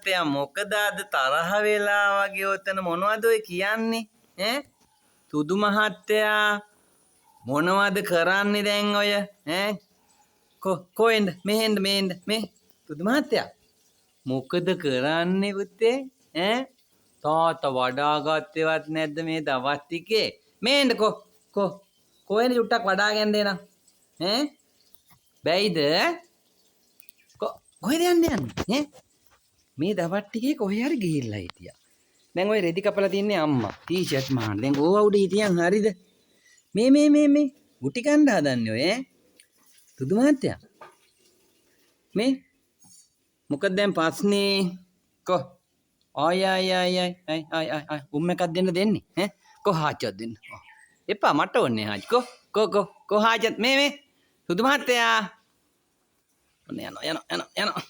මහත්තයා මොකද අද තරහ වෙලා වගේ ඔතන මොනවද ඔය කියන්නේ ඈ සුදු මහත්තයා මොනවද කරන්නේ දැන් ඔය ඈ කොහෙන්ද මෙහෙන්ද මේ සුදු මහත්තයා මොකද කරන්නේ පුතේ ඈ තාත්තා වඩා ගත්තේවත් නැද්ද මේ දවස් ටිකේ මේන්න කොහෙන්ද චුට්ටක් වඩාගෙන දෙනා ඈ බැයිද කොහෙද යන්නේ ඈ මේ දවස් ටිකේ කොහේ හරි ගිහිල්ලා හිටියා දැන් ඔය රෙදි කපලා තියන්නේ අම්මා ටී-ෂර්ට් මහන්න දැන් ඕවා උඩ හිටියන් හරිද මේ ගුටි කන්න හදන්නේ ඔය ඈ සුදු මහත්තයා මේ මොකද දැන් පස්නේ ආය උම් එකක් දෙන්නේ ඈ හාචක් දෙන්න එපා මට ඕනේ හාච් හාචත් මේ සුදු මහත්තයා යනවා